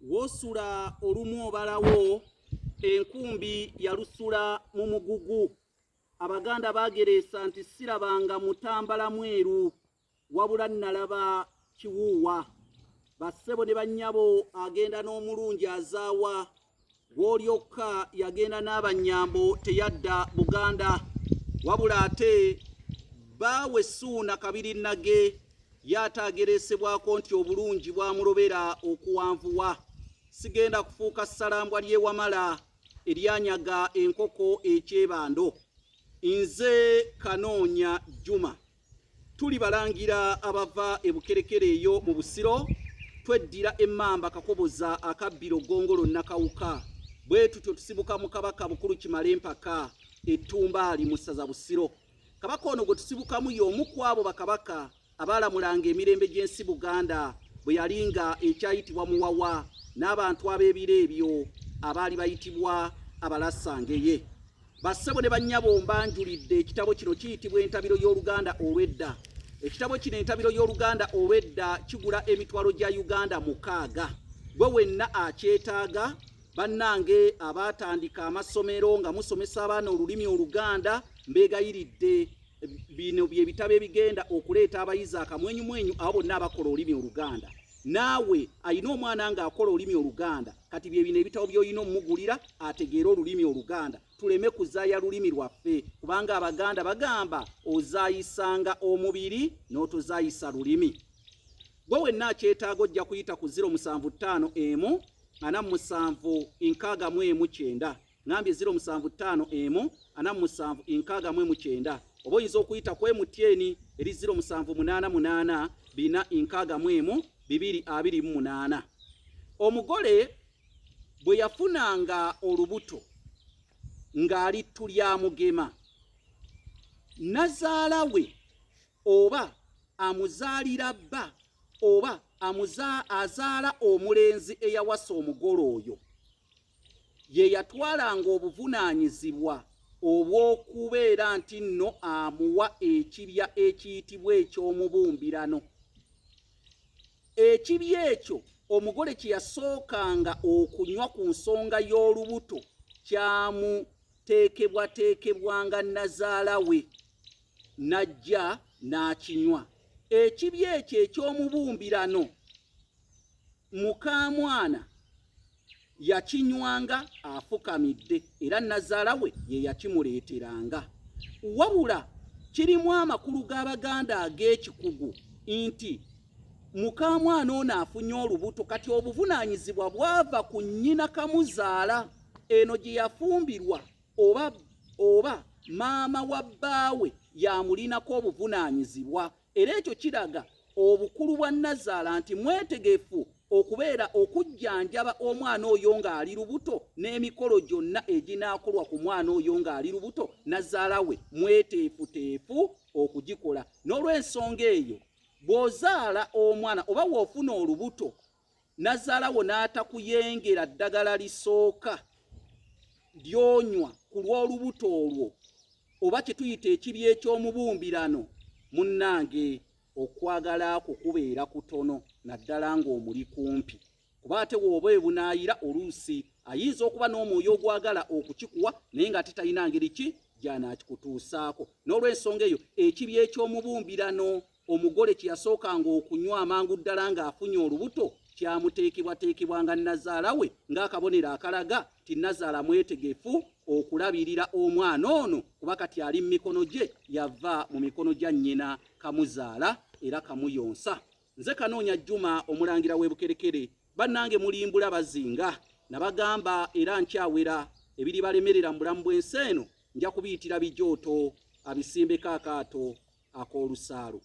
wosula olumu obalawo enkumbi yalusula mu mugugu. Abaganda bageresa nti sirabanga mutambala mweru wabula nalaba kiwuuwa. Bassebo ne bannyabo agenda n'omulungi azaawa, gw'olyokka yagenda n'abanyambo teyadda Buganda. Wabula ate baawe Ssuuna Kabirinage yataageresebwako nti obulungi bwamulobera okuwanvuwa. Sigenda kufuuka ssalambwa ly'ewamala eryanyaga enkoko ekyebando. Nze Kanoonya Juma. Tuli balangira abava e Bukerekere eyo mu Busiro, tweddira emmamba Kakoboza akabbiro Gongolo Nakawuka. Bwe tutyo tusibuka mu Kabaka Bukulu Kimale mpaka Ettumbaali mu ssaza Busiro. Kabaka ono gwe tusibukamu y'omu ku abo bakabaka abaalamulanga emirembe gy'ensi Buganda bwe yalinga ekyayitibwa Muwawa n'abantu ab'ebiro ebyo abaali bayitibwa Abalassangeye. Bassebo ne bannyabo mbanjulidde ekitabo kino kiyitibwa Entabiro y'Oluganda olw'edda. Ekitabo kino Entabiro y'Oluganda olw'edda kigula emitwalo gya Uganda 6. Gwe wenna akyetaaga, bannange abaatandika amasomero nga musomesa abaana olulimi Oluganda, mbeegayiridde bino bye bitabo ebigenda okuleeta abayizi akamwenyumwenyu abo bonna abakola olulimi Oluganda. Naawe ayina omwana ng'akola olulimi Oluganda, kati bye bino ebitabo by'olina omugulira ategeera olulimi Oluganda. Tuleme kuzaaya lulimi lwaffe, kubanga Abaganda bagamba ozaayisanga omubiri n'otozaayisa lulimi. Gwe wenna akyetaaga ojja kuyita ku 075 47 619. Ngambye 075 47 619. Oba oyinza okuyita ku MTN eri 0788 461 228. Omugole bwe yafunanga olubuto ng'ali tulya mugema, nazaala we oba amuzaalira bba oba azaala omulenzi eyawasa omugole oyo, ye yatwalanga obuvunaanyizibwa obw'okubeera nti nno amuwa ekibya ekiyitibwa eky'omubumbirano. Ekibya ekyo omugole kye yasookanga okunywa ku nsonga y'olubuto kyamuteekebwateekebwanga nazaala we, najja n'akinywa. Ekibya ekyo eky'omubumbirano mukamwana yakinywanga afukamidde era nazaala we ye yakimuleeteranga. Wabula kirimu amakulu g'Abaganda ag'ekikugu nti mukamwana ono afunye olubuto, kati obuvunaanyizibwa bwava ku nnyina kamuzaala, eno gye yafumbirwa oba maama wa bbaawe yamulinako obuvunaanyizibwa. Era ekyo kiraga obukulu bwa nazaala nti mwetegefu okubeera okujjanjaba omwana oyo ng'ali lubuto n'emikolo gyonna eginaakolwa ku mwana oyo ng'ali lubuto, nazaala we mweteefuteefu okugikola. N'olw'ensonga eyo bw'ozaala omwana oba w'ofuna olubuto, nazaala wo n'atakuyengera ddagala lisooka ly'onywa ku lw'olubuto olwo, oba kye tuyita ekibya eky'omubumbirano, munnange okwagala kukubeera kutono naddala ng'omuli kumpi. Kuba ate w'oba ebunaayira oluusi ayinza okuba n'omwoyo ogwagala okukikuwa naye nga tetalina ngeri ki gy'anaakikutuusaako. N'olw'ensonga eyo ekibya eky'omubumbirano omugole kye yasookanga okunywa amangu ddala ng'afunye olubuto kyamuteekebwateekebwanga nazaala we ng'akabonero akalaga ti nazaala mwetegefu okulabirira omwana ono, kuba kati ali mu mikono gye, yava mu mikono gya nnyina kamuzaala era kamuyonsa. Nze Kanoonya Juma omulangira w'e Bukerekere, bannange mulimbula bazinga nabagamba era nkyawera ebiri balemerera mu bulamu bw'ensi eno nja kubiyitira bijooto abisimbeko akaato ak'olusaalu.